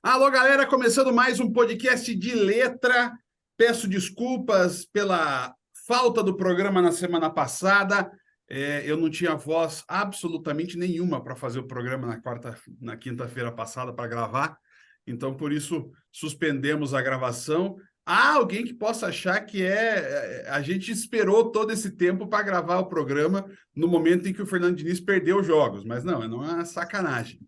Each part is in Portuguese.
Alô, galera, começando mais um podcast de letra. Peço desculpas pela falta do programa na semana passada. Eu não tinha voz absolutamente nenhuma para fazer o programa na quinta-feira passada para gravar. Então, por isso, suspendemos a gravação. Há alguém que possa achar que a gente esperou todo esse tempo para gravar o programa no momento em que o Fernando Diniz perdeu os jogos, mas não é uma sacanagem.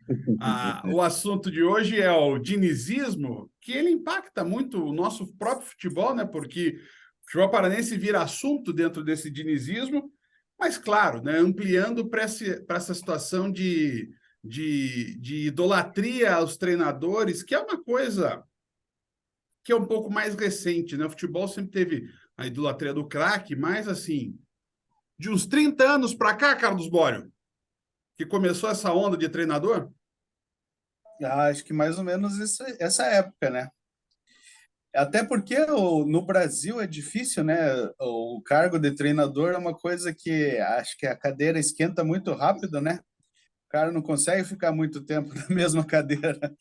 O assunto de hoje é o dinizismo, que ele impacta muito o nosso próprio futebol, né? Porque o futebol paranense vira assunto dentro desse dinizismo, mas claro, né? Ampliando para essa situação de idolatria aos treinadores, que é uma coisa que é um pouco mais recente, né? O futebol sempre teve a idolatria do craque, mas assim, de uns 30 anos para cá, Carlos Bório, que começou essa onda de treinador. Acho que mais ou menos essa época, né? Até porque no Brasil é difícil, né? O cargo de treinador é uma coisa que acho que a cadeira esquenta muito rápido, né? O cara não consegue ficar muito tempo na mesma cadeira.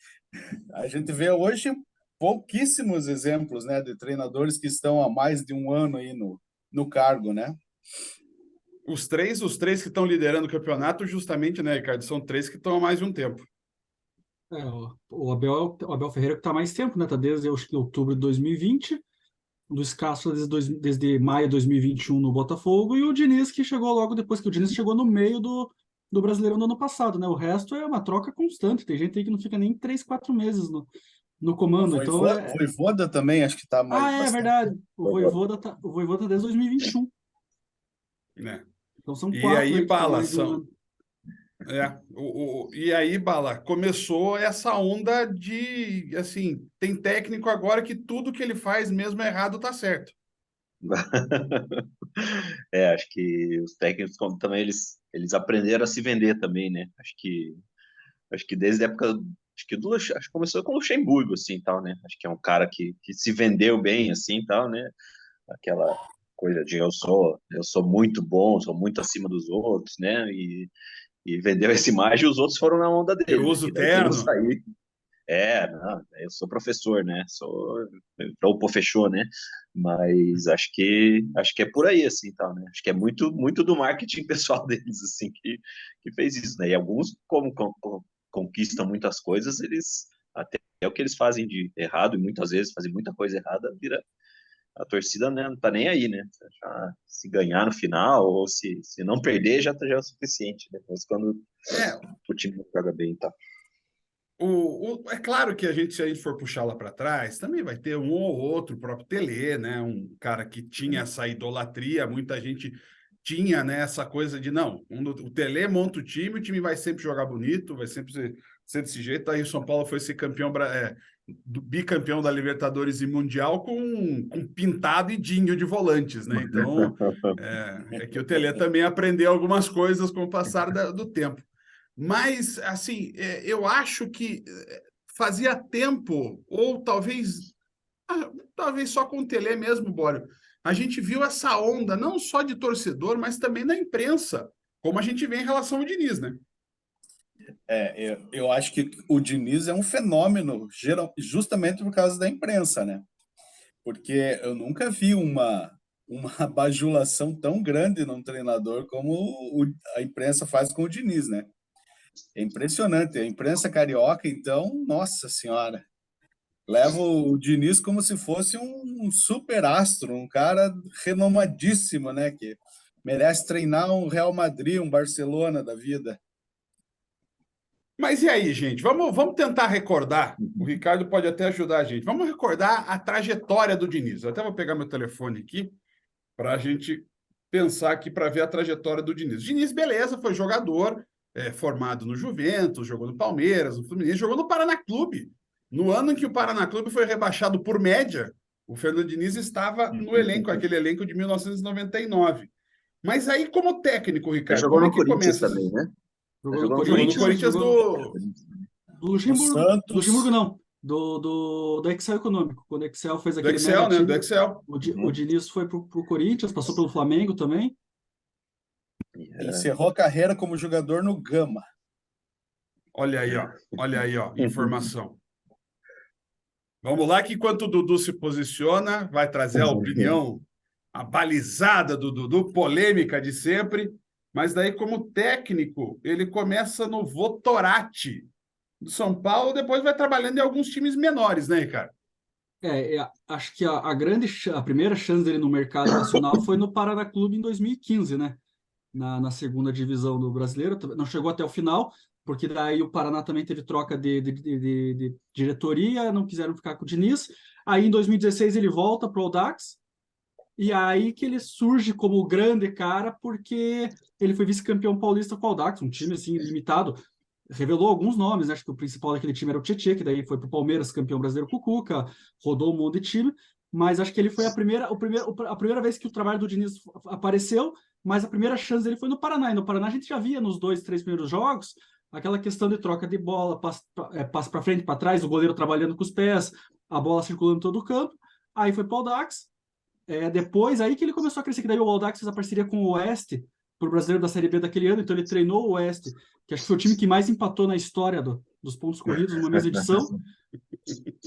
A gente vê hoje pouquíssimos exemplos, né, de treinadores que estão há mais de um ano aí no cargo, né? Os três que estão liderando o campeonato, justamente, né, Ricardo? São três que estão há mais de um tempo. O Abel Ferreira que está há mais tempo, né? Tá desde acho que outubro de 2020, o Luiz Castro desde maio de 2021 no Botafogo, e o Diniz que chegou logo depois, que o Diniz chegou no meio do Brasileirão do ano passado, né? O resto é uma troca constante, tem gente aí que não fica nem 3, 4 meses no comando, então Voivoda também acho que está mais É bastante. verdade, o Voivoda tá desde 2021, Né? então são E quatro aí, aí que estão Bala, mais de um ano. e aí, Bala, começou essa onda de, assim, tem técnico agora que tudo que ele faz, mesmo errado, tá certo. Acho que os técnicos também eles aprenderam a se vender também, né? Acho que desde a época, acho que começou com o Luxemburgo assim, tal, né? Acho que é um cara que se vendeu bem assim, tal, né? Aquela coisa de eu sou muito bom, sou muito acima dos outros, né? E vendeu essa imagem e os outros foram na onda Eu dele, né? uso E daí quem não terno. sair, não, eu sou professor, né? Ou professor, né? Mas acho que é por aí, assim, tal, né? Acho que é muito, muito do marketing pessoal deles, assim, que fez isso, né? E alguns, como conquistam muitas coisas, eles até o que eles fazem de errado, e muitas vezes fazem muita coisa errada, vira a torcida, né, não tá nem aí, né? Se ganhar no final, ou se não perder, já é o suficiente, né? Mas quando É, o time não joga bem, tá? É claro que a gente, se a gente for puxar lá para trás, também vai ter um ou outro, o próprio Tele, né? Um cara que tinha essa idolatria, muita gente tinha, né, essa coisa de não, o Tele monta o time vai sempre jogar bonito, vai sempre ser desse jeito. Aí o São Paulo foi ser bicampeão da Libertadores e Mundial com Pintado e Dinho de volantes, né? Então, é que o Tele também aprendeu algumas coisas com o passar do tempo. Mas, assim, eu acho que fazia tempo, ou talvez só com o Tele mesmo, Bório, a gente viu essa onda, não só de torcedor, mas também na imprensa, como a gente vê em relação ao Diniz, né? Eu acho que o Diniz é um fenômeno, justamente por causa da imprensa, né? Porque eu nunca vi uma bajulação tão grande num treinador como a imprensa faz com o Diniz, né? É impressionante. A imprensa carioca, então, nossa senhora, leva o Diniz como se fosse um super astro, um cara renomadíssimo, né? Que merece treinar um Real Madrid, um Barcelona da vida. Mas e aí, gente? Vamos tentar recordar. O Ricardo pode até ajudar a gente. Vamos recordar a trajetória do Diniz. Eu até vou pegar meu telefone aqui para a gente pensar aqui para ver a trajetória do Diniz. Diniz, beleza, foi jogador, formado no Juventus, jogou no Palmeiras, no Fluminense, jogou no Paraná Clube. No ano em que o Paraná Clube foi rebaixado por média, o Fernando Diniz estava no elenco, aquele elenco de 1999. Mas aí, como técnico, Ele Ricardo, jogou como é no que Corinthians começa? também, né? Ele Jogou no jogou no Jogou no Corinthians, Corinthians jogou do. do O Luxemburgo. Do Luxemburgo Santos, não, do Excel Econômico. Quando o Excel fez Do aquele mega Excel, né? Do time, Excel. o Diniz foi pro Corinthians, passou pelo Flamengo também. encerrou a carreira como jogador no Gama. Olha aí, ó. Olha aí, ó. Informação. Vamos lá, que enquanto o Dudu se posiciona, vai trazer a opinião abalizada do Dudu, polêmica de sempre, mas daí, como técnico, ele começa no Votorati do São Paulo, depois vai trabalhando em alguns times menores, né, Ricardo? Acho que a primeira chance dele no mercado nacional foi no Paraná Clube em 2015, né? Na segunda divisão do Brasileiro, não chegou até o final, porque daí o Paraná também teve troca de diretoria, não quiseram ficar com o Diniz. Aí em 2016 ele volta para o Audax, e aí que ele surge como o grande cara, porque ele foi vice-campeão paulista com o Audax, um time assim limitado. Revelou alguns nomes, né? Acho que o principal daquele time era o Tietê, que daí foi para o Palmeiras, campeão brasileiro com o Cuca, rodou um monte de time, mas acho que ele foi a primeira vez que o trabalho do Diniz apareceu, mas a primeira chance dele foi no Paraná. E no Paraná a gente já via nos 2, 3 primeiros jogos aquela questão de troca de bola, passe para frente, para trás, o goleiro trabalhando com os pés, a bola circulando todo o campo. Aí foi para o Audax. Depois aí que ele começou a crescer, que daí o Audax fez a parceria com o Oeste para o brasileiro da Série B daquele ano, então ele treinou o Oeste, que acho que foi o time que mais empatou na história dos pontos corridos numa mesma edição.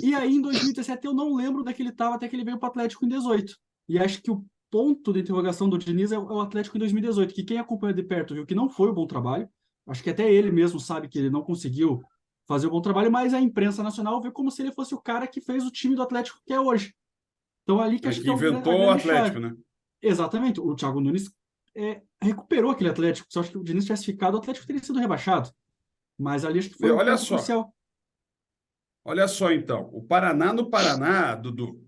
E aí em 2017 eu não lembro onde é que ele estava até que ele veio para o Atlético em 2018. E acho que o ponto de interrogação do Diniz é o Atlético em 2018, que quem acompanha de perto viu que não foi um bom trabalho. Acho que até ele mesmo sabe que ele não conseguiu fazer um bom trabalho, mas a imprensa nacional vê como se ele fosse o cara que fez o time do Atlético que é hoje. Então ali que acho Que que é a inventou o grande Atlético, chave. né? Exatamente. O Thiago Nunes recuperou aquele Atlético. Se eu acho que o Diniz tivesse ficado, o Atlético teria sido rebaixado. Mas ali acho que foi o Olha ponto só, crucial. olha só então. O Paraná no Paraná, Dudu.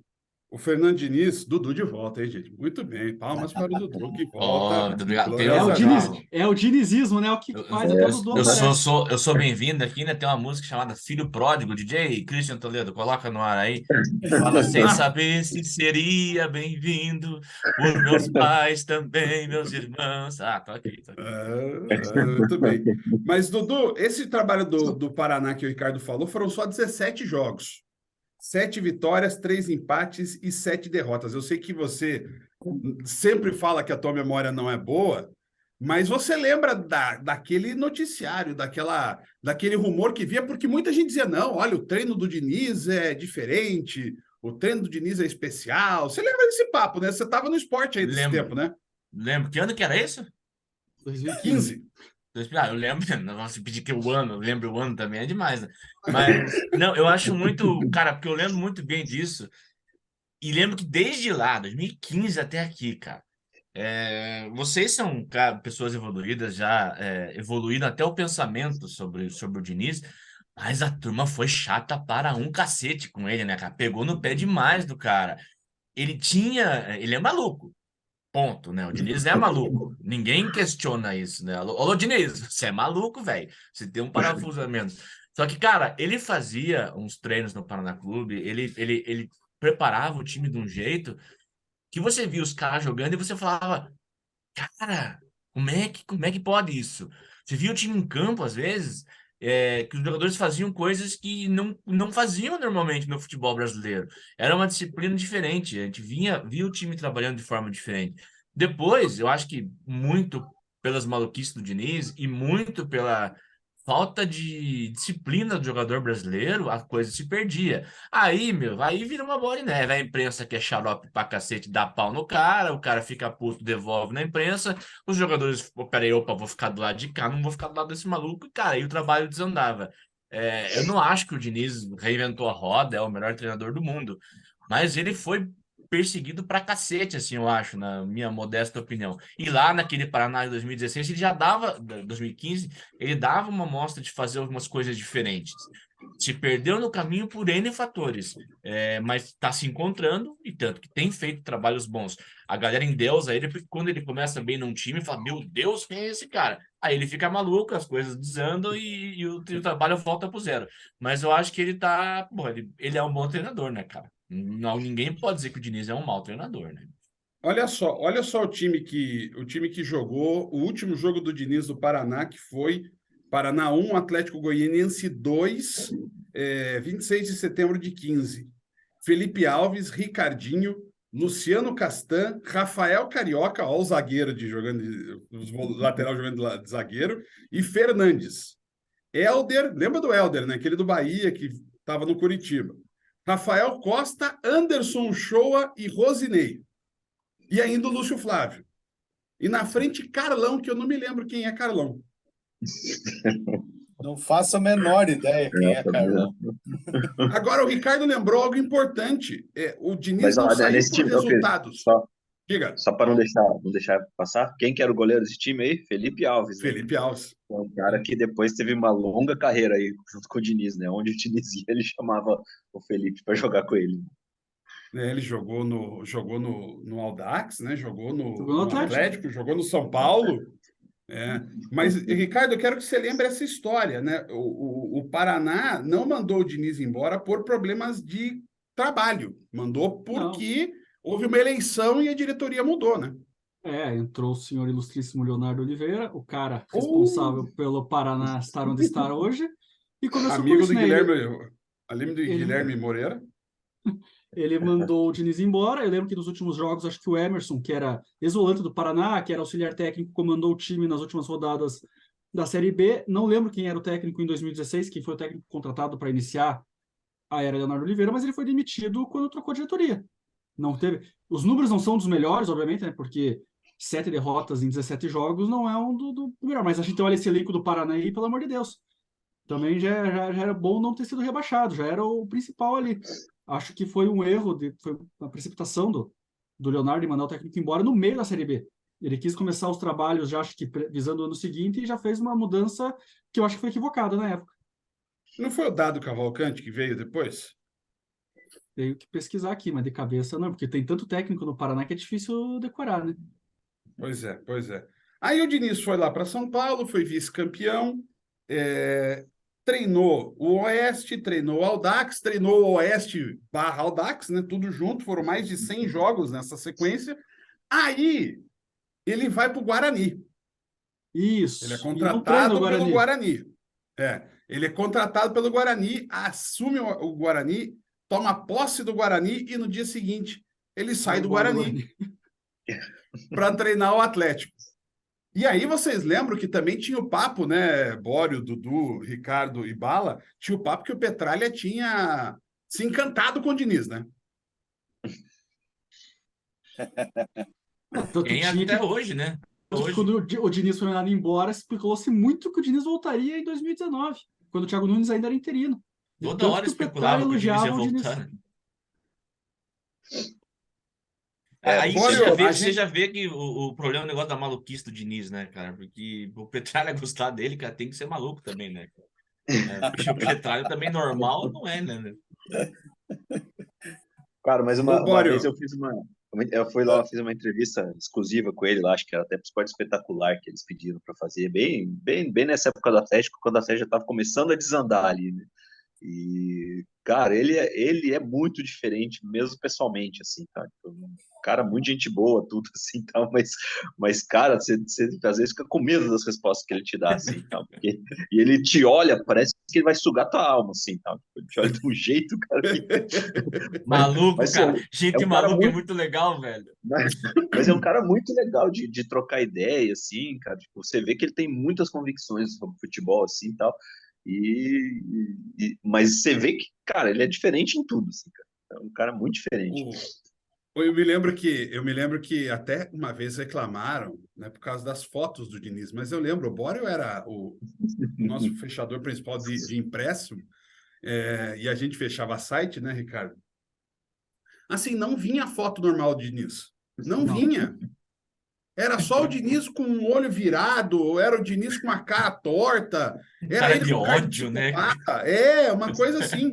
O Fernando Diniz, Dudu de volta, hein, gente? Muito bem. Palmas para o Dudu que volta Oh, muito obrigado. gloriosamente. É o dinizismo, né? O que Eu, faz até o Dudu aparece. eu sou bem-vindo aqui, né? Tem uma música chamada Filho Pródigo, DJ Christian Toledo, coloca no ar aí. Fala sem saber se seria bem-vindo por meus pais também, meus irmãos. Ah, tô aqui, tô aqui. Muito bem. Mas, Dudu, esse trabalho do Paraná que o Ricardo falou foram só 17 jogos. 7 vitórias, 3 empates e 7 derrotas. Eu sei que você sempre fala que a tua memória não é boa, mas você lembra daquele noticiário, daquele rumor que via, porque muita gente dizia, não, olha, o treino do Diniz é diferente, o treino do Diniz é especial. Você lembra desse papo, né? Você estava no esporte aí desse tempo, Lembro, né? lembro. Que ano que era isso? 2015. 15. Ah, eu lembro, não se pedir que o ano, eu lembro o ano também é demais, né? Mas, não, eu acho muito, cara, porque eu lembro muito bem disso, e lembro que desde lá, 2015 até aqui, cara, vocês são, cara, pessoas evoluídas, já evoluíram até o pensamento sobre o Diniz, mas a turma foi chata para um cacete com ele, né, cara? Pegou no pé demais do cara. Ele é maluco. Ponto, né? O Diniz é maluco. Ninguém questiona isso, né? Alô, Diniz, você é maluco, velho. Você tem um parafuso a menos. Só que, cara, ele fazia uns treinos no Paraná Clube, ele preparava o time de um jeito que você via os caras jogando e você falava, cara, como é que pode isso? Você via o time em campo, às vezes, que os jogadores faziam coisas que não faziam normalmente no futebol brasileiro. Era uma disciplina diferente. A gente via o time trabalhando de forma diferente. Depois, eu acho que muito pelas maluquices do Diniz e muito pela falta de disciplina do jogador brasileiro, a coisa se perdia. Aí vira uma bola de neve. A imprensa que é xarope pra cacete dá pau no cara, o cara fica puto, devolve na imprensa, os jogadores, peraí, opa, vou ficar do lado de cá, não vou ficar do lado desse maluco, e cara, aí o trabalho desandava. Eu não acho que o Diniz reinventou a roda, é o melhor treinador do mundo, mas ele foi perseguido pra cacete, assim, eu acho, na minha modesta opinião. E lá naquele Paraná de 2016, ele já dava, 2015, ele dava uma mostra de fazer algumas coisas diferentes. Se perdeu no caminho por N fatores, mas está se encontrando e tanto que tem feito trabalhos bons. A galera endeusa ele porque quando ele começa bem num time, fala: Meu Deus, quem é esse cara? Aí ele fica maluco, as coisas desandam e o trabalho volta pro zero. Mas eu acho que ele tá. Bom, ele é um bom treinador, né, cara? Não, ninguém pode dizer que o Diniz é um mau treinador, né? Olha só o time que jogou o último jogo do Diniz do Paraná, que foi Paraná 1, Atlético Goianiense 2, 26 de setembro de 15. Felipe Alves, Ricardinho, Luciano Castan, Rafael Carioca, ó, o zagueiro os lateral jogando de zagueiro, e Fernandes. Hélder, lembra do Hélder, né? Aquele do Bahia que estava no Curitiba. Rafael Costa, Anderson Shoa e Rosinei. E ainda o Lúcio Flávio. E na frente, Carlão, que eu não me lembro quem é Carlão. Não faço a menor ideia quem é Carlão. Agora, o Ricardo lembrou algo importante. O Diniz Mas não ó, saiu nesse por time, ok, resultados. só, Diga, só para não deixar passar, quem que era o goleiro desse time aí? Felipe Alves, né? Felipe Alves. É um cara que depois teve uma longa carreira aí junto com o Diniz, né? Onde o Diniz ia, ele chamava o Felipe para jogar com ele. Ele jogou no Audax, né? Jogou Jogou no no Atlético. Atlético, jogou no São Paulo. Mas, Ricardo, eu quero que você lembre essa história, né? O Paraná não mandou o Diniz embora por problemas de trabalho. Mandou porque houve uma eleição e a diretoria mudou, né? Entrou o senhor ilustríssimo Leonardo Oliveira, o cara responsável pelo Paraná estar onde está hoje, e começou por Amigo isso, do né? Guilherme Moreira. Ele mandou o Diniz embora. Eu lembro que nos últimos jogos, acho que o Emerson, que era ex-volante do Paraná, que era auxiliar técnico, comandou o time nas últimas rodadas da Série B. Não lembro quem era o técnico em 2016, quem foi o técnico contratado para iniciar a era Leonardo Oliveira, mas ele foi demitido quando trocou a diretoria. Não teve. Os números não são dos melhores, obviamente, né? Porque 7 derrotas em 17 jogos não é um do melhor. Mas a gente olha esse elenco do Paraná aí, pelo amor de Deus. Também já era bom não ter sido rebaixado, já era o principal ali. Acho que foi um erro, foi uma precipitação do Leonardo em mandar o técnico embora no meio da Série B. Ele quis começar os trabalhos, já acho que visando o ano seguinte, e já fez uma mudança que eu acho que foi equivocada na época. Não foi o Dado Cavalcante que veio depois? Tenho que pesquisar aqui, mas de cabeça não, porque tem tanto técnico no Paraná que é difícil decorar, né? Pois é. Aí o Diniz foi lá para São Paulo, foi vice-campeão, treinou o Oeste, treinou o Audax, treinou o Oeste / Audax, né? Tudo junto, foram mais de 100 jogos nessa sequência. Aí ele vai para o Guarani. Isso. Ele é E não contratado treina o pelo Guarani. Guarani. Ele é contratado pelo Guarani, assume o Guarani, toma posse do Guarani e no dia seguinte ele sai do Guarani para treinar o Atlético. E aí vocês lembram que também tinha o papo, né, Bório, Dudu, Ricardo e Bala, tinha o papo que o Petralha tinha se encantado com o Diniz, né? Tem até hoje, né? Hoje. Quando o Diniz foi mandado embora, especulou-se muito que o Diniz voltaria em 2019, quando o Thiago Nunes ainda era interino. Toda hora especulava que o Diniz ia voltar. Aí você já vê que o problema é o negócio da maluquice do Diniz, né, cara? Porque o Petralha gostar dele, cara, tem que ser maluco também, né? Porque o Petralha também normal não é, né? Cara, mas uma vez eu fui lá, fiz uma entrevista exclusiva com ele lá, acho que era até pro Esporte Espetacular que eles pediram para fazer, bem nessa época do Atlético, quando o Atlético já estava começando a desandar ali, né? E, cara, ele é muito diferente, mesmo pessoalmente, assim, cara. Um cara muito gente boa, tudo assim, tal, mas cara, você às vezes fica com medo das respostas que ele te dá, assim, tal, porque, e ele te olha, parece que ele vai sugar tua alma, assim, tal. Ele te olha de um jeito, cara. Maluco, cara. Gente maluca é muito legal, velho. Mas é um cara muito legal de trocar ideia, assim, cara. Tipo, você vê que ele tem muitas convicções sobre futebol, assim, tal. Mas você vê que, cara, ele é diferente em tudo, assim, cara. É um cara muito diferente. Eu me lembro que até uma vez reclamaram, né, por causa das fotos do Diniz, mas eu lembro, o Bório era o nosso fechador principal de empréstimo, e a gente fechava site, né, Ricardo? Assim, não vinha a foto normal do Diniz. Não vinha. Era só o Diniz com o olho virado, ou era o Diniz com a cara torta. Era cara ele de com ódio, né? Uma coisa assim.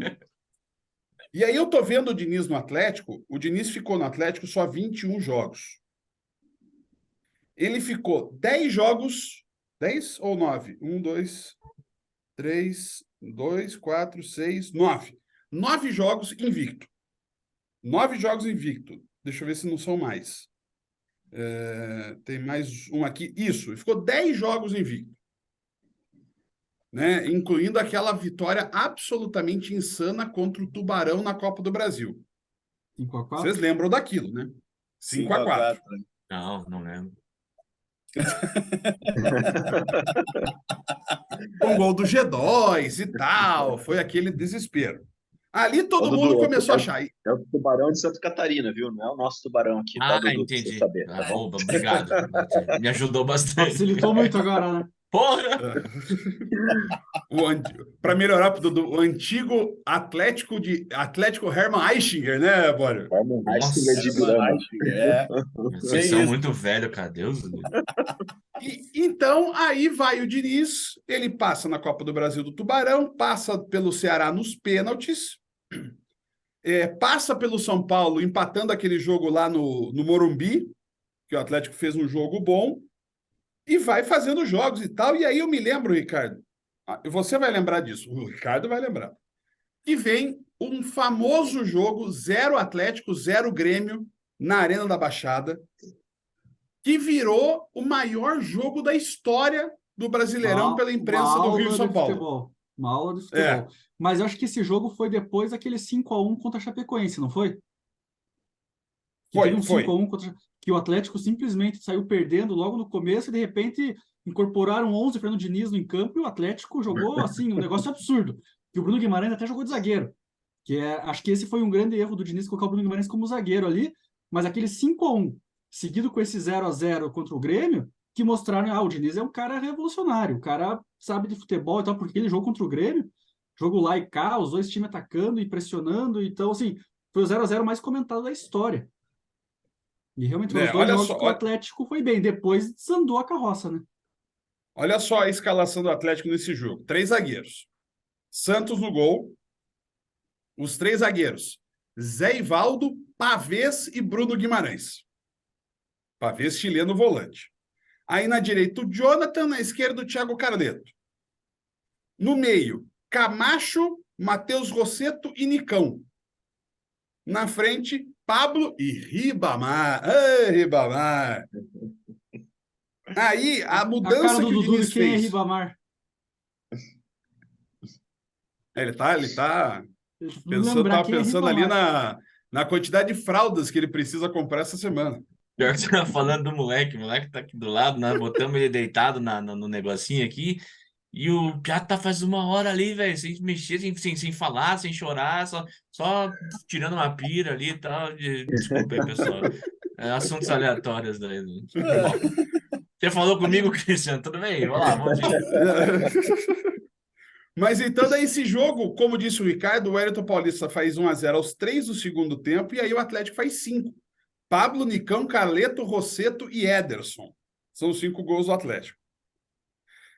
E aí eu tô vendo o Diniz no Atlético. O Diniz ficou no Atlético só 21 jogos. Ele ficou 10 jogos. 10 ou 9? 1, 2, 3, 2, 4, 6, 9. 9 jogos invicto. 9 jogos invicto. Deixa eu ver se não são mais. Tem mais um aqui. Isso, ficou 10 jogos invicto. Né? Incluindo aquela vitória absolutamente insana contra o Tubarão na Copa do Brasil. 5-4? Vocês lembram daquilo, né? 5-4. Não lembro. Com gol do G2 e tal. Foi aquele desespero. Ali todo Ô, mundo Dudu, começou a achar. é o tubarão de Santa Catarina, viu? Não é o nosso tubarão aqui, tá, Ah, Dudu? Pra você entendi. saber, tá Ah, bom? oba, obrigado. Me ajudou bastante. Facilitou muito agora, né? Porra! Para melhorar, Dudu, o antigo Atlético Hermann Aichinger, né, Bório? Vamos, Heistinger de Nossa, Herman Ibirama. Eichinger, vocês bem são isso. muito velho, cara. Deus. Então, aí vai o Diniz, ele passa na Copa do Brasil do Tubarão, passa pelo Ceará nos pênaltis, passa pelo São Paulo, empatando aquele jogo lá no Morumbi, que o Atlético fez um jogo bom, e vai fazendo jogos e tal. E aí eu me lembro, Ricardo, você vai lembrar disso, o Ricardo vai lembrar, que vem um famoso jogo 0 Atlético, 0 Grêmio, na Arena da Baixada, que virou o maior jogo da história do Brasileirão pela Uma imprensa do Rio e aula São de Paulo. futebol. Uma aula de É, futebol. Mas eu acho que esse jogo foi depois daquele 5-1 contra a Chapecoense, não foi? Que teve um foi. 5-1 contra... que o Atlético simplesmente saiu perdendo logo no começo e de repente incorporaram 11 Fernando Diniz no campo e o Atlético jogou assim, um negócio absurdo. Que o Bruno Guimarães até jogou de zagueiro. Acho que esse foi um grande erro do Diniz colocar o Bruno Guimarães como zagueiro ali, mas aquele 5-1 seguido com esse 0-0 contra o Grêmio, que mostraram, o Diniz é um cara revolucionário, o cara sabe de futebol e tal, porque ele jogou contra o Grêmio, jogo lá e cá, os dois times atacando e pressionando, então, assim, foi o 0-0 mais comentado da história. E realmente foram os dois Olha jogos só, que o Atlético foi bem, depois desandou a carroça, né? olha só a escalação do Atlético nesse jogo. 3 zagueiros. Santos no gol, os 3 zagueiros. Zé Ivaldo, Pavês e Bruno Guimarães. Pavês chileno volante. Aí na direita o Jonathan, na esquerda o Thiago Carleto. No meio, Camacho, Matheus Rosseto e Nicão. Na frente, Pablo e Ribamar. Ei, Ribamar! Aí, a A cara mudança do que o Dudu de Diniz quem é fez. Ribamar. Ele tá Lembrar tava quem é pensando ali Ribamar. na quantidade de fraldas que ele precisa comprar essa semana. Pior que você tá falando do moleque, o moleque tá aqui do lado, nós botamos ele deitado no negocinho aqui, e o Piá tá faz 1 hora ali, velho, sem mexer, sem falar, sem chorar, só tirando uma pira ali e tal. Desculpa aí, pessoal. Assuntos aleatórios daí do futebol. Você falou comigo, Cristiano, tudo bem? Vamos lá, vamos seguir. Mas então, daí esse jogo, como disse o Ricardo, o Wellington Paulista faz 1-0 aos 3 do segundo tempo, e aí o Atlético faz 5. Pablo, Nicão, Carleto, Rosseto e Ederson. São os 5 gols do Atlético.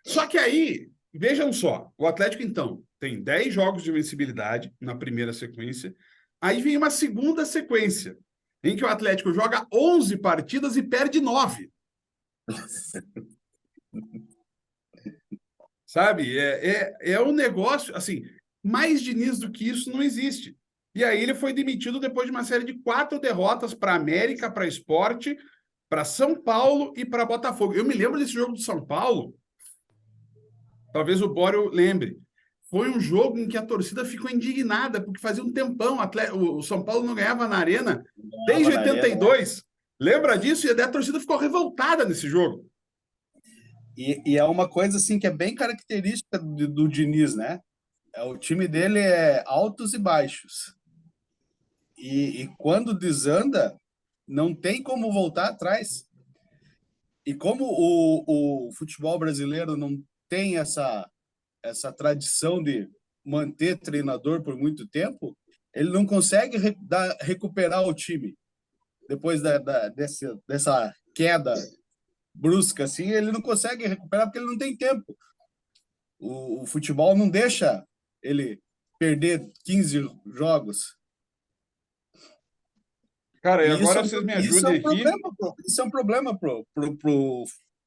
Só que aí, vejam só, o Atlético, então, tem 10 jogos de invencibilidade na primeira sequência. Aí vem uma segunda sequência, em que o Atlético joga 11 partidas e perde 9. Sabe? É um negócio, assim, mais Diniz do que isso não existe. E aí ele foi demitido depois de uma série de 4 derrotas para América, para Sport, para São Paulo e para Botafogo. Eu me lembro desse jogo do São Paulo, talvez o Bório lembre. Foi um jogo em que a torcida ficou indignada, porque fazia um tempão o São Paulo não ganhava na Arena desde 82. Lembra disso? E a torcida ficou revoltada nesse jogo. E é uma coisa assim que é bem característica do Diniz, né? O time dele é altos e baixos. E quando desanda, não tem como voltar atrás. E como o futebol brasileiro não tem essa tradição de manter treinador por muito tempo, ele não consegue recuperar o time. Depois dessa queda brusca, assim, ele não consegue recuperar porque ele não tem tempo. O futebol não deixa ele perder 15 jogos. Cara, e E agora vocês me ajudem aqui. Isso é um problema pro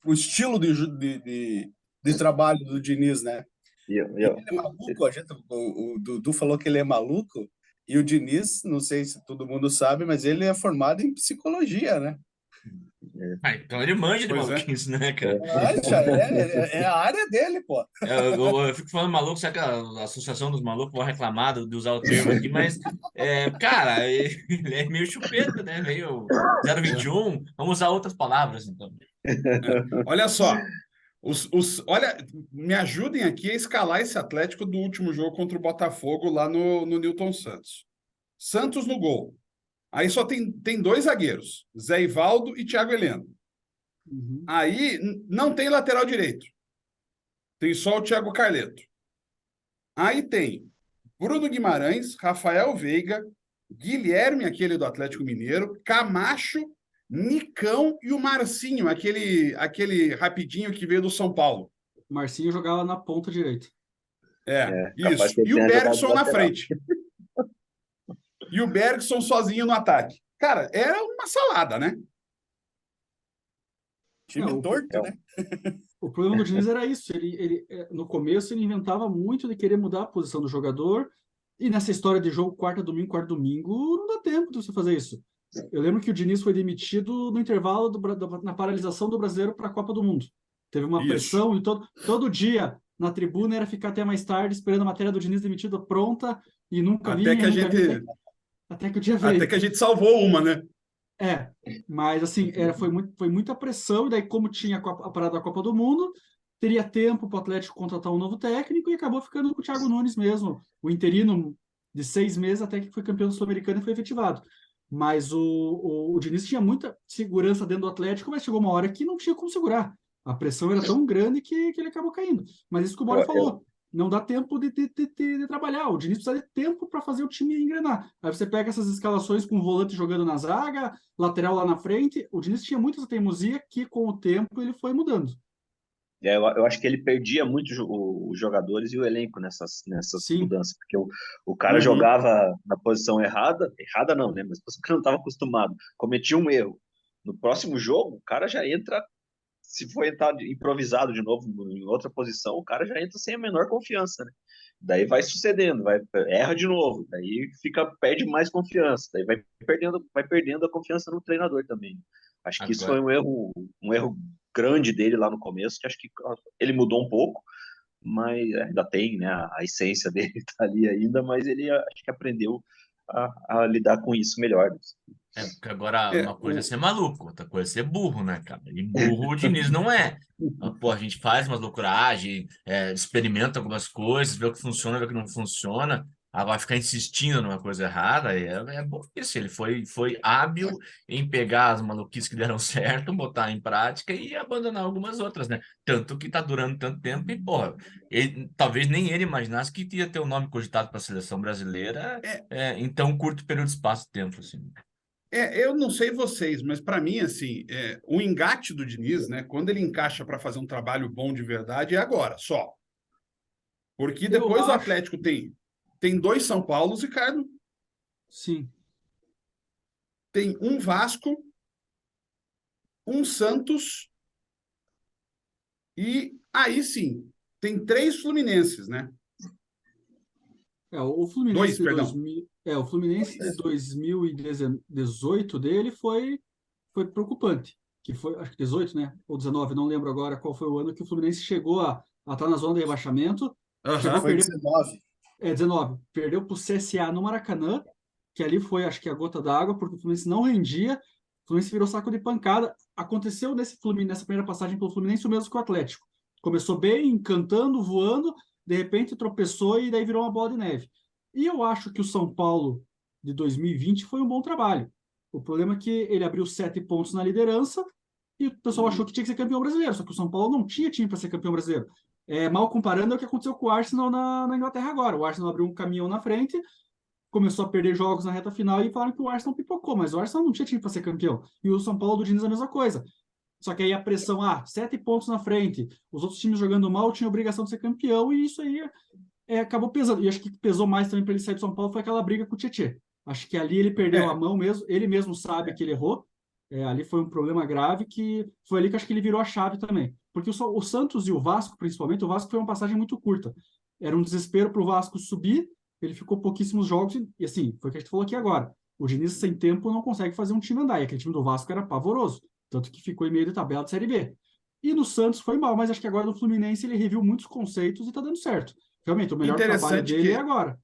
estilo de trabalho do Diniz, né? Ele é maluco, o Dudu falou que ele é maluco, e o Diniz, não sei se todo mundo sabe, mas ele é formado em psicologia, né? Então ele manja de Pois maluquice, né, cara? É a área dele, pô. Eu fico falando maluco, será que a Associação dos Malucos vai reclamar de usar o termo aqui, mas, cara, ele é meio chupeta, né? Meio 021. Vamos usar outras palavras, então. Olha só, Olha, me ajudem aqui a escalar esse Atlético do último jogo contra o Botafogo lá no Newton Santos. Santos no gol. Aí só tem dois zagueiros, Zé Ivaldo e Thiago Heleno. Uhum. Aí não tem lateral direito. Tem só o Thiago Carleto. Aí tem Bruno Guimarães, Rafael Veiga, Guilherme, aquele do Atlético Mineiro, Camacho, Nicão e o Marcinho, aquele rapidinho que veio do São Paulo. Marcinho jogava na ponta direita. Capaz Isso. que ele E o tenha jogado Bergson de na lateral. frente. E o Bergson sozinho no ataque. Cara, era uma salada, né? Time torto, né? O problema do Diniz era isso. No começo, ele inventava muito de querer mudar a posição do jogador. E nessa história de jogo quarta, domingo, não dá tempo de você fazer isso. Eu lembro que o Diniz foi demitido no intervalo na paralisação do Brasileiro para a Copa do Mundo. Teve uma Isso. pressão e todo dia na tribuna era ficar até mais tarde esperando a matéria do Diniz demitido pronta e nunca vinha. Até que o dia veio. Até que a gente salvou uma, né? Mas assim, foi muita pressão, e daí, como tinha a parada da Copa do Mundo, teria tempo para o Atlético contratar um novo técnico e acabou ficando com o Thiago Nunes mesmo, o interino de 6 meses até que foi campeão sul-americano e foi efetivado. Mas o Diniz tinha muita segurança dentro do Atlético, mas chegou uma hora que não tinha como segurar. A pressão era tão grande que ele acabou caindo. Mas isso que o Bora falou. Não dá tempo de trabalhar. O Diniz precisa de tempo para fazer o time engrenar. Aí você pega essas escalações com o volante jogando na zaga, lateral lá na frente. O Diniz tinha muita teimosia que, com o tempo, ele foi mudando. Eu acho que ele perdia muito os jogadores e o elenco nessas Sim. mudanças, porque o cara jogava na posição errada não, né? Mas posição que não estava acostumado, cometia um erro. No próximo jogo, o cara já entra, se for entrar improvisado de novo em outra posição, o cara já entra sem a menor confiança, né? Daí vai sucedendo, erra de novo, daí perde mais confiança, daí vai perdendo a confiança no treinador também. Acho que isso foi um erro grande dele lá no começo, que acho que ele mudou um pouco, mas ainda tem, né, a essência dele tá ali ainda, mas ele acho que aprendeu a lidar com isso melhor. Porque agora uma coisa é ser maluco, outra coisa é ser burro, né, cara? E burro o Diniz não é. Pô, a gente faz umas loucuragens, experimenta algumas coisas, vê o que funciona, vê o que não funciona. Agora ficar insistindo numa coisa errada é bom isso. Ele foi hábil em pegar as maluquices que deram certo, botar em prática e abandonar algumas outras, né? Tanto que tá durando tanto tempo e, porra, talvez nem ele imaginasse que ia ter o nome cogitado para a seleção brasileira em tão curto período de espaço de tempo, assim. Eu não sei vocês, mas para mim, assim, o engate do Diniz, né, quando ele encaixa para fazer um trabalho bom de verdade, é agora, só. Porque depois o Atlético tem 2 São Paulos, Ricardo. Sim. Tem um Vasco, um Santos, e aí sim, tem 3 Fluminenses, né? O Fluminense 2, perdão. O Fluminense de 2018 dele foi preocupante. Que foi, acho que 18, né? Ou 19, não lembro agora qual foi o ano que o Fluminense chegou a estar na zona de rebaixamento. Chegou a Foi perder. 19. 19. Perdeu para o CSA no Maracanã, que ali foi, acho que, a gota d'água, porque o Fluminense não rendia. O Fluminense virou saco de pancada. Aconteceu nessa primeira passagem pelo Fluminense o mesmo que o Atlético. Começou bem, encantando, voando, de repente tropeçou e daí virou uma bola de neve. E eu acho que o São Paulo de 2020 foi um bom trabalho. O problema é que ele abriu 7 pontos na liderança e o pessoal achou que tinha que ser campeão brasileiro, só que o São Paulo não tinha time para ser campeão brasileiro. Mal comparando é o que aconteceu com o Arsenal na Inglaterra agora. O Arsenal abriu um caminhão na frente, começou a perder jogos na reta final e falaram que o Arsenal pipocou, mas o Arsenal não tinha time para ser campeão. E o São Paulo do Diniz a mesma coisa. Só que aí a pressão, 7 pontos na frente, os outros times jogando mal tinham obrigação de ser campeão, e isso aí acabou pesando. E acho que pesou mais também para ele sair do São Paulo foi aquela briga com o Tietê. Acho que ali ele perdeu a mão mesmo, ele mesmo sabe que ele errou. Ali foi um problema grave, que foi ali que acho que ele virou a chave também. Porque o Santos e o Vasco, principalmente, o Vasco foi uma passagem muito curta. Era um desespero para o Vasco subir, ele ficou pouquíssimos jogos, e assim, foi o que a gente falou aqui agora. O Diniz, sem tempo, não consegue fazer um time andar, e aquele time do Vasco era pavoroso. Tanto que ficou em meio de tabela de Série B. E no Santos foi mal, mas acho que agora no Fluminense ele reviu muitos conceitos e tá dando certo. Realmente, o melhor trabalho dele é agora.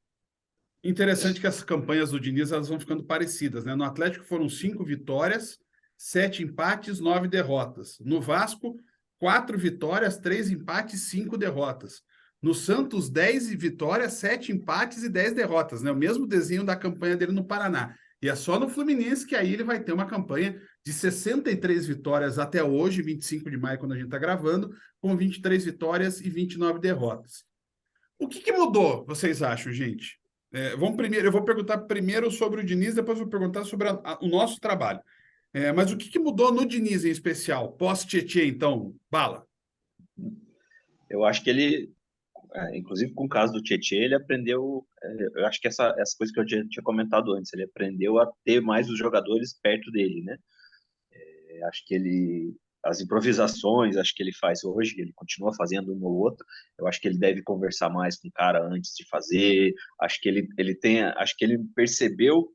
Interessante que as campanhas do Diniz elas vão ficando parecidas, né? No Atlético foram 5 vitórias, 7 empates, 9 derrotas. No Vasco, 4 vitórias, 3 empates, 5 derrotas. No Santos, 10 vitórias, 7 empates e 10 derrotas, né? O mesmo desenho da campanha dele no Paraná. E é só no Fluminense que aí ele vai ter uma campanha de 63 vitórias até hoje, 25 de maio, quando a gente está gravando, com 23 vitórias e 29 derrotas. O que mudou, vocês acham, gente? Eu vou perguntar primeiro sobre o Diniz, depois vou perguntar sobre o nosso trabalho. Mas o que mudou no Diniz em especial? Pós-Tietê, então, Bala? Eu acho que ele, inclusive com o caso do Tietê, ele aprendeu, eu acho que essa coisa que eu tinha comentado antes, ele aprendeu a ter mais os jogadores perto dele, né? Acho que as improvisações, acho que ele faz hoje, ele continua fazendo uma ou outra, eu acho que ele deve conversar mais com o cara antes de fazer, acho que ele percebeu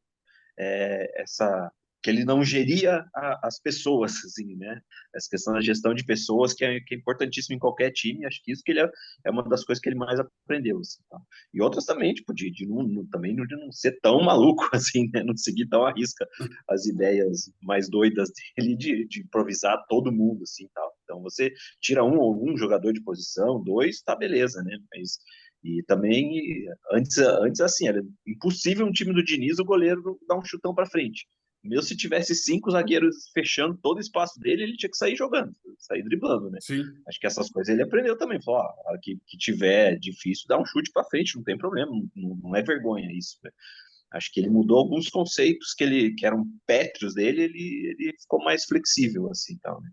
que ele não geria as pessoas, assim, né? Essa questão da gestão de pessoas que é importantíssimo em qualquer time, acho que isso que ele é uma das coisas que ele mais aprendeu, assim, tá? E outras também, tipo, de não ser tão maluco, assim, né? Não seguir tão à risca as ideias mais doidas dele de improvisar todo mundo, assim, tal. Então, você tira um jogador de posição, 2, tá beleza, né? Mas e também, antes assim, era impossível um time do Diniz, o goleiro dar um chutão para frente. Mesmo se tivesse 5 zagueiros fechando todo o espaço dele, ele tinha que sair jogando, sair driblando, né? Sim. Acho que essas coisas ele aprendeu também. Falou, a hora que tiver difícil, dá um chute para frente, não tem problema, não é vergonha isso, né? Acho que ele mudou alguns conceitos que eram pétreos dele, ele ficou mais flexível, assim, tal, né?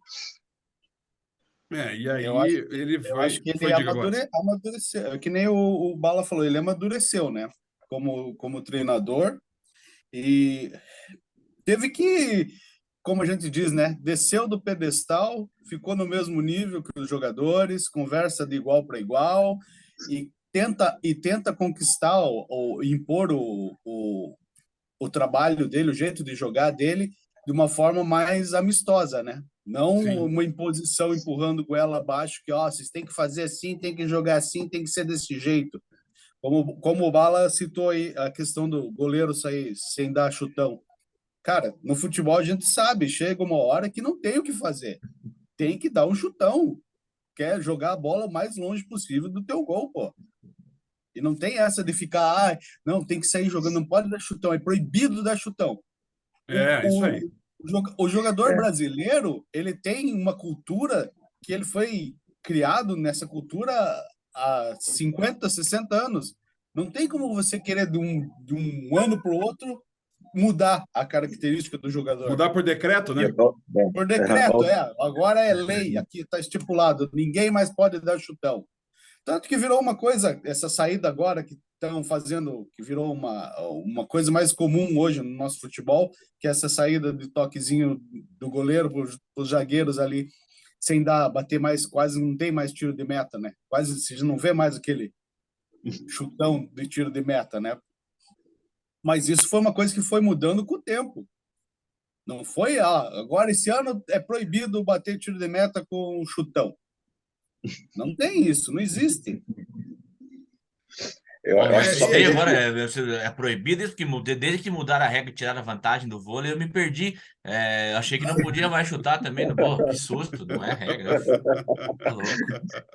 E aí Eu acho, ele eu acho que ele diga agora. amadureceu, que nem o Bala falou, ele amadureceu, né? Como treinador, e teve que, como a gente diz, né? Desceu do pedestal, ficou no mesmo nível que os jogadores, conversa de igual para igual e tenta conquistar ou impor o trabalho dele, o jeito de jogar dele, de uma forma mais amistosa, né? Não Sim. uma imposição empurrando com ela abaixo, que ó, vocês têm que fazer assim, tem que jogar assim, tem que ser desse jeito. Como o Bala citou aí a questão do goleiro sair sem dar chutão. Cara, no futebol a gente sabe, chega uma hora que não tem o que fazer. Tem que dar um chutão. Quer jogar a bola o mais longe possível do teu gol, pô. E não tem essa de ficar, não, tem que sair jogando, não pode dar chutão, é proibido dar chutão. Isso aí. O jogador brasileiro, ele tem uma cultura que ele foi criado nessa cultura há 50, 60 anos. Não tem como você querer de um ano para o outro mudar a característica do jogador. Mudar por decreto, né? Por decreto, agora é lei, aqui está estipulado, ninguém mais pode dar chutão. Tanto que virou uma coisa, essa saída agora que estão fazendo, que virou uma coisa mais comum hoje no nosso futebol, que é essa saída de toquezinho do goleiro para os zagueiros ali, sem bater mais, quase não tem mais tiro de meta, né? Quase você não vê mais aquele chutão de tiro de meta, né? Mas isso foi uma coisa que foi mudando com o tempo. Não foi, agora esse ano é proibido bater tiro de meta com chutão. Não tem isso, não existe. Eu acho que agora é proibido isso, porque desde que mudaram a regra e tiraram a vantagem do vôlei, eu me perdi. Achei que não podia mais chutar também no bolo. Que susto, não é regra. Tá louco.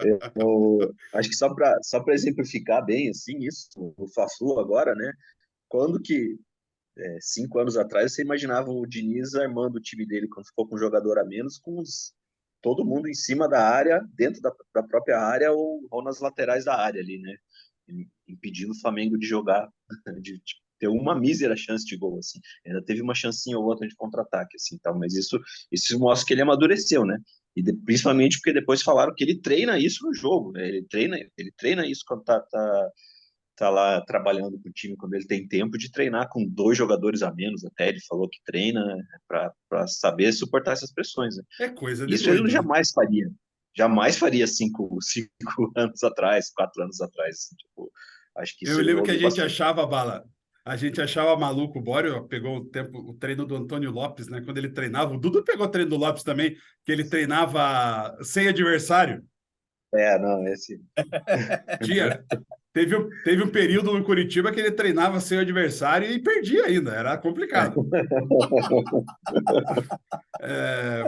Eu acho que só para exemplificar bem assim, isso, o Fla-Flu agora, né? Quando que 5 anos atrás você imaginava o Diniz armando o time dele quando ficou com um jogador a menos, com todo mundo em cima da área, dentro da própria área ou nas laterais da área ali, né? Impedindo o Flamengo de jogar, de ter uma mísera chance de gol, assim. Ainda teve uma chancinha ou outra de contra-ataque, assim, tal, mas isso mostra que ele amadureceu, né? E principalmente porque depois falaram que ele treina isso no jogo, né? Ele treina isso quando tá lá trabalhando com o time, quando ele tem tempo de treinar com 2 jogadores a menos, até ele falou que treina para saber suportar essas pressões, né? É coisa de Isso doido, ele jamais faria. Jamais faria 5 anos atrás, 4 anos atrás. Assim, tipo, acho que Eu lembro que a gente achava, Bala, a gente achava maluco. O Bório pegou o treino do Antônio Lopes, né? Quando ele treinava. O Dudu pegou o treino do Lopes também, que ele treinava sem adversário. Não, esse. Teve um período no Curitiba que ele treinava sem adversário e perdia ainda. Era complicado.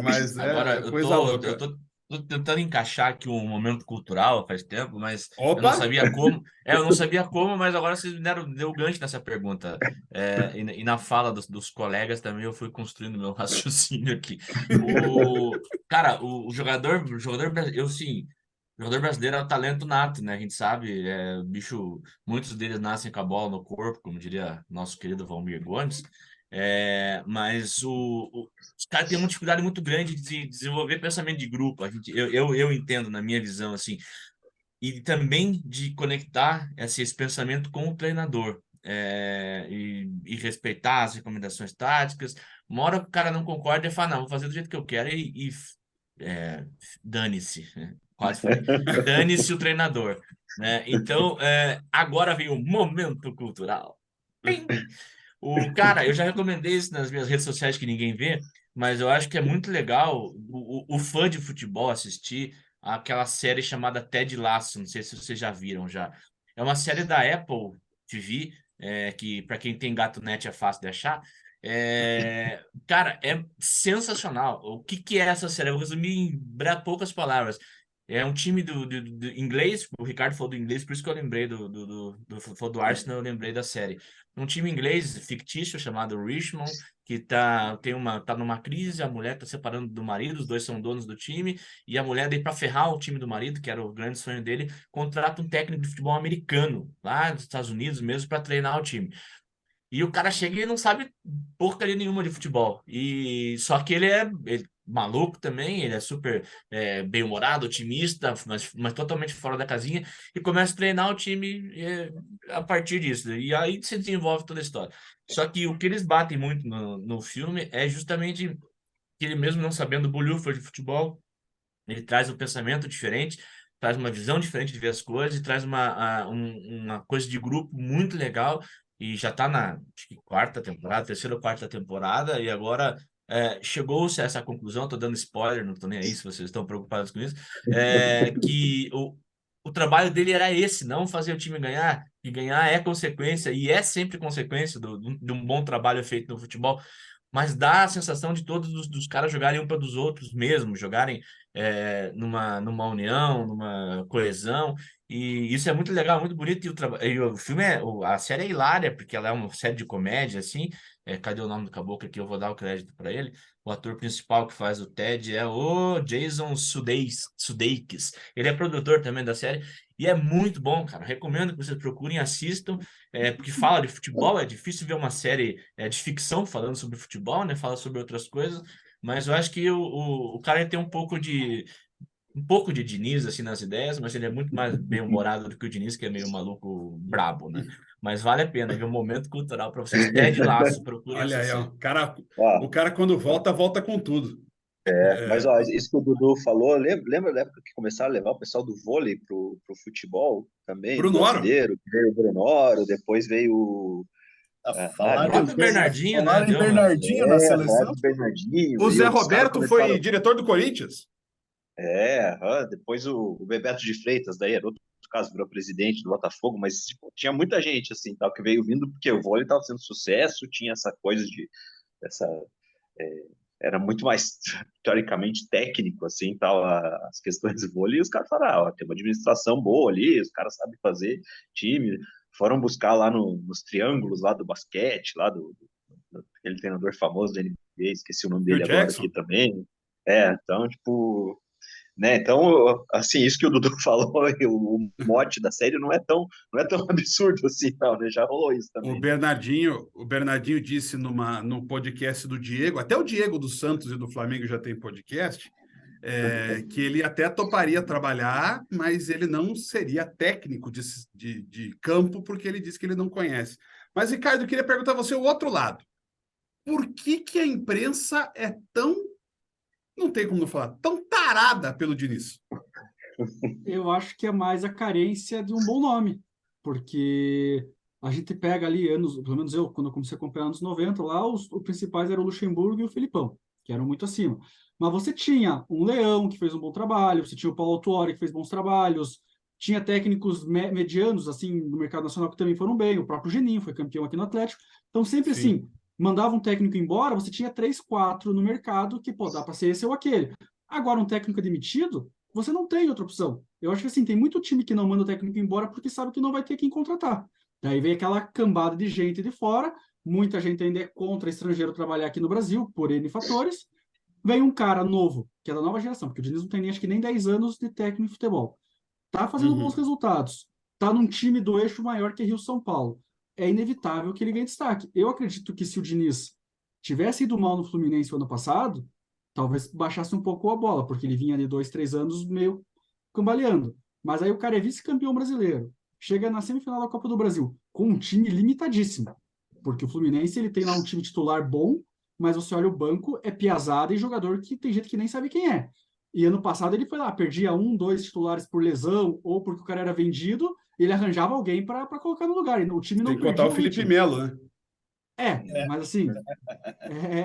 Mas Agora, coisa louca. Tô tentando encaixar aqui um momento cultural faz tempo, mas eu não Opa! sabia como. Eu não sabia como, mas agora vocês deu gancho nessa pergunta. E na fala dos colegas também eu fui construindo meu raciocínio aqui. Cara, eu sim, o jogador brasileiro é um talento nato, né? A gente sabe, bicho, muitos deles nascem com a bola no corpo, como diria nosso querido Valmir Gomes. Mas os caras têm uma dificuldade muito grande de desenvolver pensamento de grupo. Eu entendo, na minha visão, assim, e também de conectar esse pensamento com o treinador. E respeitar as recomendações táticas. Uma hora o cara não concorda e fala, não, vou fazer do jeito que eu quero é, dane-se. Quase falei. Dane-se o treinador. Né? Então, agora vem o momento cultural. Pim! Cara, eu já recomendei isso nas minhas redes sociais que ninguém vê, mas eu acho que é muito legal o fã de futebol assistir aquela série chamada Ted Lasso. Não sei se vocês já viram já. É uma série da Apple TV, que para quem tem gato net é fácil de achar. Cara, é sensacional. O que é essa série? Eu vou resumir em poucas palavras. É um time do inglês, o Ricardo falou do inglês, por isso que eu lembrei falou do Arsenal, eu lembrei da série. Um time inglês fictício chamado Richmond, que tá numa crise, a mulher tá separando do marido, os dois são donos do time, e a mulher, daí para ferrar o time do marido, que era o grande sonho dele, contrata um técnico de futebol americano, lá dos Estados Unidos mesmo, para treinar o time. E o cara chega e não sabe porcaria nenhuma de futebol. E só que ele é maluco também, ele é super bem-humorado, otimista, mas totalmente fora da casinha, e começa a treinar o time a partir disso. E aí se desenvolve toda a história. Só que o que eles batem muito no filme é justamente que ele mesmo não sabendo bolhufas de futebol, ele traz um pensamento diferente, traz uma visão diferente de ver as coisas e traz uma coisa de grupo muito legal. E já está na acho que quarta temporada, terceira ou quarta temporada, e agora chegou-se a essa conclusão. Estou dando spoiler, não estou nem aí se vocês estão preocupados com isso, que o trabalho dele era esse, não fazer o time ganhar, e ganhar é consequência, e é sempre consequência de um bom trabalho feito no futebol, mas dá a sensação de todos dos caras jogarem um para dos outros mesmo, jogarem numa união, numa coesão, e isso é muito legal, muito bonito, e o filme a série é hilária, porque ela é uma série de comédia, assim, cadê o nome do caboclo aqui? Eu vou dar o crédito para ele. O ator principal que faz o Ted é o Jason Sudeikis. Ele é produtor também da série, e é muito bom, cara. Recomendo que vocês procurem, assistam, porque fala de futebol, é difícil ver uma série de ficção falando sobre futebol, né? Fala sobre outras coisas, mas eu acho que o cara tem um pouco de Diniz assim nas ideias, mas ele é muito mais bem-humorado do que o Diniz, que é meio maluco brabo, né? Mas vale a pena, é um momento cultural para vocês. Ted Lasso, procurem Olha essa aí, ó, série. o cara quando volta, volta com tudo. Mas ó, isso que o Dudu falou, lembra da época que começaram a levar o pessoal do vôlei pro futebol também, Bruno Oro, brasileiro, que veio o Brunoro, depois veio O próprio Bernardinho, né? Falaram em Deu uma... Bernardinho na falaram seleção. do Bernardinho, o e Zé os caras Roberto foi começaram. diretor do Corinthians. Depois o Bebeto de Freitas, daí era outro caso, virou presidente do Botafogo, mas tipo, tinha muita gente assim, tal, que veio vindo porque o vôlei estava sendo sucesso, tinha essa coisa essa, é, era muito mais teoricamente técnico assim, tal, as questões do vôlei, e os caras falaram, tem uma administração boa ali, os caras sabem fazer time, foram buscar lá nos triângulos lá do basquete, lá aquele treinador famoso da NBA, esqueci o nome Phil dele agora aqui Jackson. também. Então, tipo, né? Então, assim, isso que o Dudu falou, o mote da série não é tão absurdo assim, não, né? Já rolou isso O também. Bernardinho disse no podcast do Diego, até o Diego do Santos e do Flamengo já tem podcast, que ele até toparia trabalhar, mas ele não seria técnico de campo, porque ele disse que ele não conhece. Mas, Ricardo, eu queria perguntar a você o outro lado. Por que a imprensa é tão, não tem como não falar, tão tarada pelo Diniz? Eu acho que é mais a carência de um bom nome, porque a gente pega ali anos, pelo menos eu, quando eu comecei a acompanhar anos 90, lá os principais eram o Luxemburgo e o Filipão, que eram muito acima. Mas você tinha um Leão, que fez um bom trabalho, você tinha o Paulo Autuori, que fez bons trabalhos, tinha técnicos medianos, assim, no mercado nacional que também foram bem, o próprio Geninho foi campeão aqui no Atlético. Então, sempre Sim. assim, mandava um técnico embora, você tinha 3, 4 no mercado que, pô, dá para ser esse ou aquele. Agora, um técnico é demitido, você não tem outra opção. Eu acho que assim, tem muito time que não manda o técnico embora porque sabe que não vai ter quem contratar. Daí vem aquela cambada de gente de fora, muita gente ainda é contra estrangeiro trabalhar aqui no Brasil, por N fatores. Vem um cara novo, que é da nova geração, porque o Diniz não tem acho que nem 10 anos de técnico de futebol. Tá fazendo bons resultados. Tá num time do eixo maior que Rio-São Paulo. É inevitável que ele ganhe destaque. Eu acredito que se o Diniz tivesse ido mal no Fluminense no ano passado, talvez baixasse um pouco a bola, porque ele vinha de 2, 3 anos meio cambaleando. Mas aí o cara é vice-campeão brasileiro, chega na semifinal da Copa do Brasil com um time limitadíssimo, porque o Fluminense ele tem lá um time titular bom, mas você olha o banco, é piazada e jogador que tem gente que nem sabe quem é. E ano passado ele foi lá, perdia 1, 2 titulares por lesão ou porque o cara era vendido, ele arranjava alguém para colocar no lugar. O time não Tem que contar o Felipe Melo, né? Mas assim,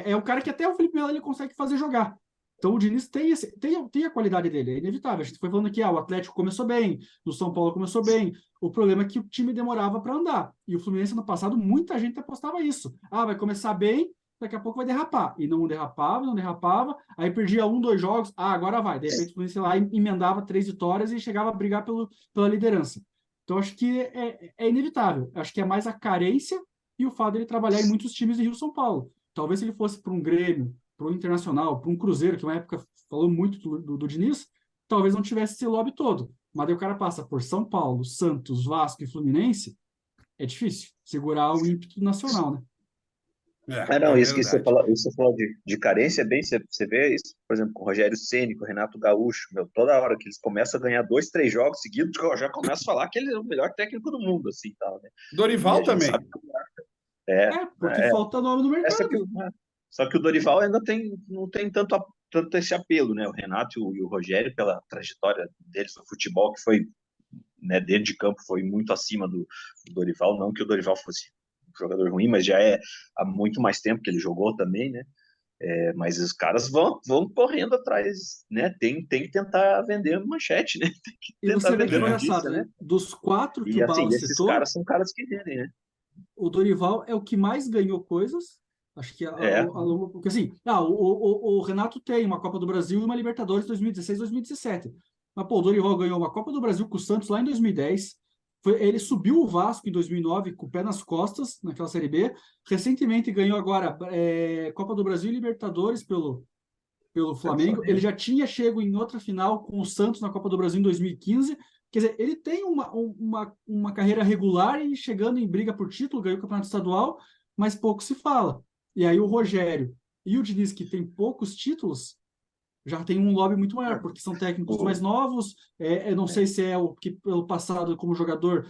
é o cara que até o Felipe Melo ele consegue fazer jogar. Então o Diniz tem a qualidade dele, é inevitável. A gente foi falando aqui, o Atlético começou bem, o São Paulo começou bem. O problema é que o time demorava para andar. E o Fluminense no passado, muita gente apostava isso. Vai começar bem, daqui a pouco vai derrapar. E não derrapava, aí perdia 1, 2 jogos, agora vai. De repente o Fluminense lá emendava 3 vitórias e chegava a brigar pela liderança. Então acho que é inevitável. Acho que é mais a carência e o fato de ele trabalhar em muitos times de Rio-São Paulo. Talvez se ele fosse para um Grêmio, para um Internacional, para um Cruzeiro, que uma época falou muito do Diniz, talvez não tivesse esse lobby todo. Mas aí o cara passa por São Paulo, Santos, Vasco e Fluminense, é difícil segurar o ímpeto nacional, né? Não, isso que você falou de carência, bem, você vê isso, por exemplo, com o Rogério Ceni, com o Renato Gaúcho, toda hora que eles começam a ganhar 2, 3 jogos seguidos, já começa a falar que ele é o melhor técnico do mundo, assim, tal, né? Dorival também. Porque falta nome no mercado. Só que o Dorival ainda não tem tanto esse apelo, né? O Renato e o Rogério, pela trajetória deles no futebol, que foi, né, dentro de campo, foi muito acima do Dorival, não que o Dorival fosse um jogador ruim, mas já é há muito mais tempo que ele jogou também, né? Mas os caras vão correndo atrás, né? Tem que tentar vender manchete, né? Tem que E tentar você vê que é vender notícia, engraçado, né? Dos 4 que o Bala esses citou, caras são caras que vendem, né? o Dorival é o que mais ganhou coisas. Acho que porque assim, o Renato tem uma Copa do Brasil e uma Libertadores 2016, 2017. Mas o Dorival ganhou uma Copa do Brasil com o Santos lá em 2010. Ele subiu o Vasco em 2009 com o pé nas costas naquela Série B. Recentemente ganhou agora Copa do Brasil e Libertadores pelo Flamengo. Ele já tinha chego em outra final com o Santos na Copa do Brasil em 2015. Quer dizer, ele tem uma carreira regular e chegando em briga por título, ganhou o Campeonato Estadual, mas pouco se fala. E aí o Rogério e o Diniz, que tem poucos títulos, já tem um lobby muito maior, porque são técnicos mais novos. Eu não sei se é o que pelo passado como jogador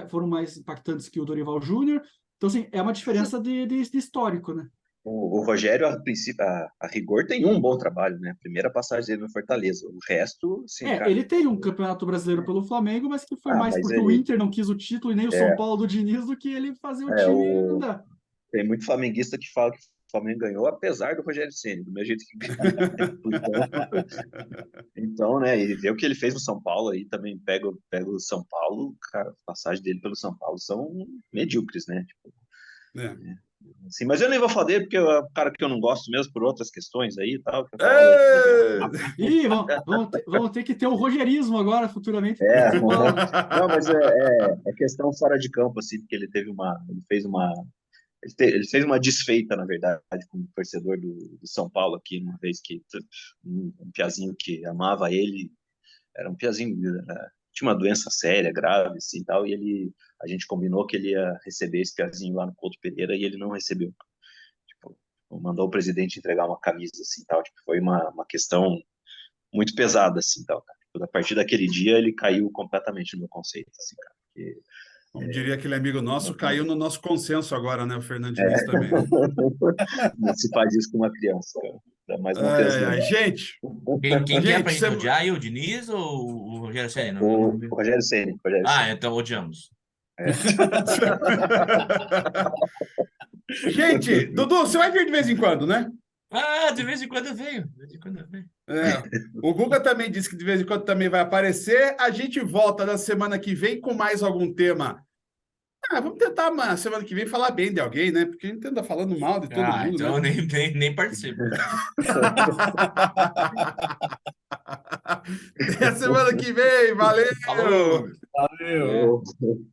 foram mais impactantes que o Dorival Júnior. Então, assim, é uma diferença de histórico, né? O Rogério, a princípio, a rigor, tem um bom trabalho, né? A primeira passagem dele no Fortaleza. O resto, sim, cara. Ele tem um campeonato brasileiro pelo Flamengo, mas que foi mais porque o Inter não quis o título e nem o São Paulo do Diniz do que ele fazer o time andar. Tem muito flamenguista que fala que o Flamengo ganhou apesar do Rogério Ceni, do mesmo jeito que ganhou. Então, né, e ver o que ele fez no São Paulo aí, também pega o São Paulo, cara, a passagem dele pelo São Paulo são medíocres, né? Sim, mas eu nem vou falar dele, porque é um cara que eu não gosto mesmo por outras questões aí e tal. Vamos ter que ter o rogérismo agora, futuramente. Não, mas é questão fora de campo, assim, porque ele fez uma desfeita, na verdade, como torcedor do São Paulo aqui, uma vez que um piazinho que amava ele, era um piazinho, tinha uma doença séria, grave, assim, tal, e a gente combinou que ele ia receber esse piazinho lá no Couto Pereira e ele não recebeu. Tipo, mandou o presidente entregar uma camisa, assim, tal, tipo, foi uma questão muito pesada, assim, tal, cara. Tipo, a partir daquele dia ele caiu completamente no meu conceito, assim, cara, porque como diria aquele amigo nosso, caiu no nosso consenso agora, né? O Fernando Diniz também. Né? Não se faz isso com uma criança, cara. Dá mais uma criança. Gente! Quem é pra gente odiar? O Diniz ou o Rogério Ceni? O Rogério Ceni. Então odiamos. Gente, Dudu, você vai vir de vez em quando, né? De vez em quando eu venho. O Guga também disse que de vez em quando também vai aparecer. A gente volta na semana que vem com mais algum tema. Vamos tentar na semana que vem falar bem de alguém, né? Porque a gente anda falando mal de todo mundo. Então né? nem participo. Até a semana que vem. Valeu! Falou! Valeu! Eu-